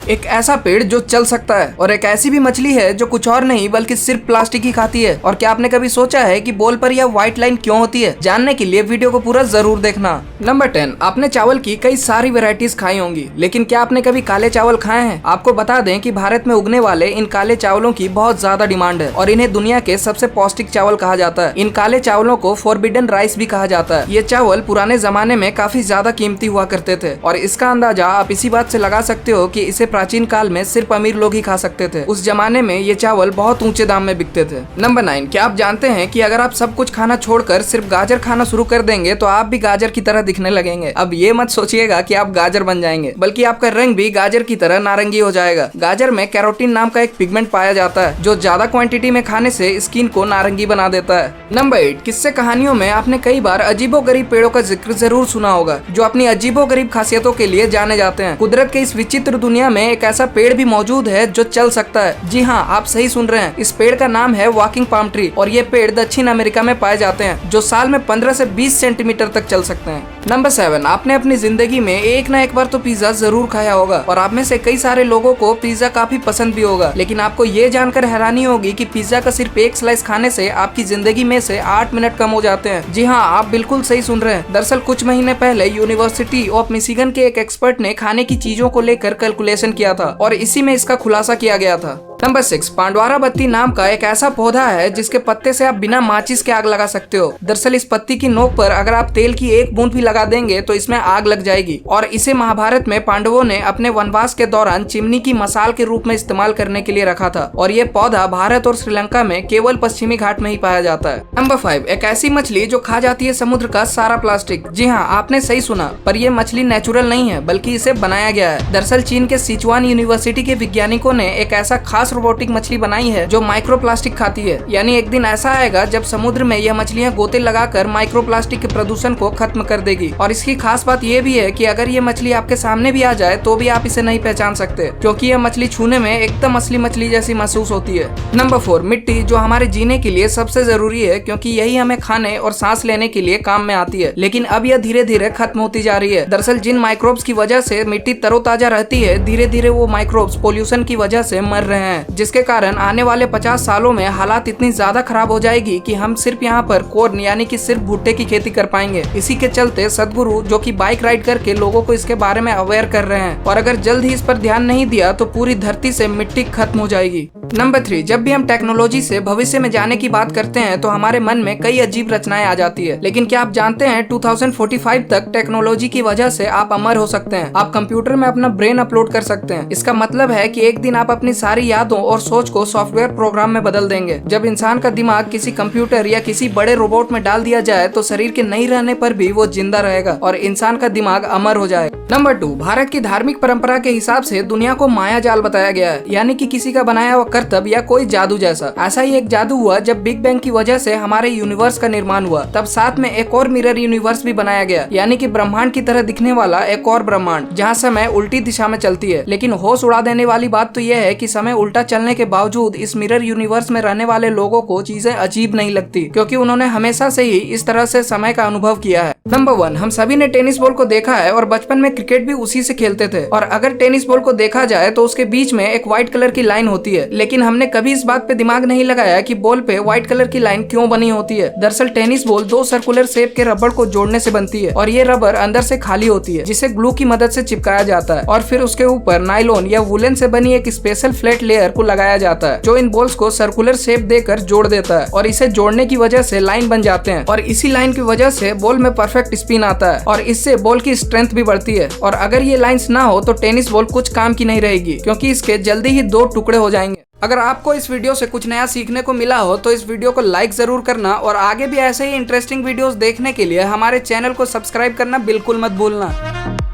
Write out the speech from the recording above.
एक ऐसा पेड़ जो चल सकता है और एक ऐसी भी मछली है जो कुछ और नहीं बल्कि सिर्फ प्लास्टिक ही खाती है। और क्या आपने कभी सोचा है कि बोल पर यह व्हाइट लाइन क्यों होती है? जानने के लिए वीडियो को पूरा जरूर देखना। नंबर 10, आपने चावल की कई सारी वेराइटीज खाई होंगी, लेकिन क्या आपने कभी काले चावल खाए हैं? आपको बता दें कि भारत में उगने वाले इन काले चावलों की बहुत ज्यादा डिमांड है और इन्हें दुनिया के सबसे पौष्टिक चावल कहा जाता है। इन काले चावलों को फॉरबिडन राइस भी कहा जाता है। ये चावल पुराने जमाने में काफी ज्यादा कीमती हुआ करते थे और इसका अंदाजा आप इसी बात से लगा सकते हो कि इसे प्राचीन काल में सिर्फ अमीर लोग ही खा सकते थे। उस जमाने में ये चावल बहुत ऊंचे दाम में बिकते थे। नंबर 9, क्या आप जानते हैं कि अगर आप सब कुछ खाना छोड़कर सिर्फ गाजर खाना शुरू कर देंगे तो आप भी गाजर की तरह दिखने लगेंगे। अब ये मत सोचिएगा कि आप गाजर बन जाएंगे, बल्कि आपका रंग भी गाजर की तरह नारंगी हो जाएगा। गाजर में कैरोटीन नाम का एक पिगमेंट पाया जाता है जो ज्यादा क्वांटिटी में खाने से स्किन को नारंगी बना देता है। नंबर 8, किस्से कहानियों में आपने कई बार अजीबोगरीब पेड़ों का जिक्र जरूर सुना होगा जो अपनी अजीबोगरीब खासियतों के लिए जाने जाते हैं। कुदरत के इस विचित्र दुनिया में एक ऐसा पेड़ भी मौजूद है जो चल सकता है। जी हाँ, आप सही सुन रहे हैं। इस पेड़ का नाम है वॉकिंग पाम ट्री और ये पेड़ दक्षिण अमेरिका में पाए जाते हैं जो साल में 15 से 20 सेंटीमीटर तक चल सकते हैं। नंबर 7, आपने अपनी जिंदगी में एक ना एक बार तो पिज्जा जरूर खाया होगा और आप में से कई सारे लोगों को पिज्जा काफी पसंद भी होगा। लेकिन आपको ये जानकर हैरानी होगी कि पिज्जा का सिर्फ एक स्लाइस खाने से आपकी जिंदगी में से 8 मिनट कम हो जाते हैं। जी हाँ, आप बिल्कुल सही सुन रहे हैं। दरअसल कुछ महीने पहले यूनिवर्सिटी ऑफ मिशिगन के एक एक्सपर्ट ने खाने की चीजों को लेकर कैलकुलेशन किया था और इसी में इसका खुलासा किया गया था। नंबर 6, पांडवारा बत्ती नाम का एक ऐसा पौधा है जिसके पत्ते से आप बिना माचिस के आग लगा सकते हो। दरअसल इस पत्ती की नोक पर अगर आप तेल की एक बूंद भी लगा देंगे तो इसमें आग लग जाएगी और इसे महाभारत में पांडवों ने अपने वनवास के दौरान चिमनी की मसाल के रूप में इस्तेमाल करने के लिए रखा था और ये पौधा भारत और श्रीलंका में केवल पश्चिमी घाट में ही पाया जाता है। नंबर 5, एक ऐसी मछली जो खा जाती है समुद्र का सारा प्लास्टिक। जी हाँ, आपने सही सुना, पर यह मछली नेचुरल नहीं है बल्कि इसे बनाया गया है। दरअसल चीन के सिचुआन यूनिवर्सिटी के वैज्ञानिकों ने एक ऐसा खास रोबोटिक मछली बनाई है जो माइक्रो प्लास्टिक खाती है। यानी एक दिन ऐसा आएगा जब समुद्र में यह मछलियां गोते लगाकर माइक्रो प्लास्टिक के प्रदूषण को खत्म कर देगी। और इसकी खास बात यह भी है कि अगर ये मछली आपके सामने भी आ जाए तो भी आप इसे नहीं पहचान सकते, क्योंकि यह मछली छूने में एकदम असली मछली जैसी महसूस होती है। नंबर 4, मिट्टी, जो हमारे जीने के लिए सबसे जरूरी है क्योंकि यही हमें खाने और सांस लेने के लिए काम में आती है, लेकिन अब यह धीरे धीरे खत्म होती जा रही है। दरअसल जिन माइक्रोब्स की वजह से मिट्टी तरोताजा रहती है, धीरे धीरे वो माइक्रोब्स पोल्यूशन की वजह से मर रहे हैं, जिसके कारण आने वाले 50 सालों में हालात इतनी ज्यादा खराब हो जाएगी कि हम सिर्फ यहाँ पर कॉर्न यानी कि सिर्फ भुट्टे की खेती कर पाएंगे। इसी के चलते सदगुरु जो कि बाइक राइड करके लोगों को इसके बारे में अवेयर कर रहे हैं और अगर जल्द ही इस पर ध्यान नहीं दिया तो पूरी धरती से मिट्टी खत्म हो जाएगी। नंबर 3, जब भी हम टेक्नोलॉजी से भविष्य में जाने की बात करते हैं तो हमारे मन में कई अजीब रचनाएं आ जाती है, लेकिन क्या आप जानते हैं 2045 तक टेक्नोलॉजी की वजह से आप अमर हो सकते हैं। आप कंप्यूटर में अपना ब्रेन अपलोड कर सकते हैं। इसका मतलब है कि एक दिन आप अपनी सारी यादों और सोच को सॉफ्टवेयर प्रोग्राम में बदल देंगे। जब इंसान का दिमाग किसी कंप्यूटर या किसी बड़े रोबोट में डाल दिया जाए तो शरीर के नहीं रहने पर भी वो जिंदा रहेगा और इंसान का दिमाग अमर हो जाएगा। नंबर 2, भारत की धार्मिक परंपरा के हिसाब से दुनिया को माया जाल बताया गया है, यानी कि किसी का बनाया हुआ करतब या कोई जादू जैसा। ऐसा ही एक जादू हुआ जब बिग बैंग की वजह से हमारे यूनिवर्स का निर्माण हुआ। तब साथ में एक और मिरर यूनिवर्स भी बनाया गया, यानी कि ब्रह्मांड की तरह दिखने वाला एक और ब्रह्मांड जहाँ समय उल्टी दिशा में चलती है। लेकिन होश उड़ा देने वाली बात तो यह है कि समय उल्टा चलने के बावजूद इस मिरर यूनिवर्स में रहने वाले लोगों को चीजें अजीब नहीं लगती, क्योंकि उन्होंने हमेशा से ही इस तरह से समय का अनुभव किया है। नंबर 1, हम सभी ने टेनिस बॉल को देखा है और बचपन में क्रिकेट भी उसी से खेलते थे। और अगर टेनिस बॉल को देखा जाए तो उसके बीच में एक व्हाइट कलर की लाइन होती है, लेकिन हमने कभी इस बात पे दिमाग नहीं लगाया कि बॉल पे व्हाइट कलर की लाइन क्यों बनी होती है। दरअसल टेनिस बॉल 2 सर्कुलर शेप के रबड़ को जोड़ने से बनती है और ये रबड़ अंदर से खाली होती है, जिसे ग्लू की मदद से चिपकाया जाता है और फिर उसके ऊपर नायलॉन या वुलन से बनी एक स्पेशल फ्लैट लेयर को लगाया जाता है जो इन बॉल्स को सर्कुलर शेप देकर जोड़ देता है और इसे जोड़ने की वजह से लाइन बन जाते हैं और इसी लाइन की वजह से बॉल में परफेक्ट स्पिन आता है और इससे बॉल की स्ट्रेंथ भी बढ़ती है। और अगर ये लाइंस ना हो तो टेनिस बॉल कुछ काम की नहीं रहेगी, क्योंकि इसके जल्दी ही 2 टुकड़े हो जाएंगे। अगर आपको इस वीडियो से कुछ नया सीखने को मिला हो तो इस वीडियो को लाइक जरूर करना और आगे भी ऐसे ही इंटरेस्टिंग वीडियोस देखने के लिए हमारे चैनल को सब्सक्राइब करना बिल्कुल मत भूलना।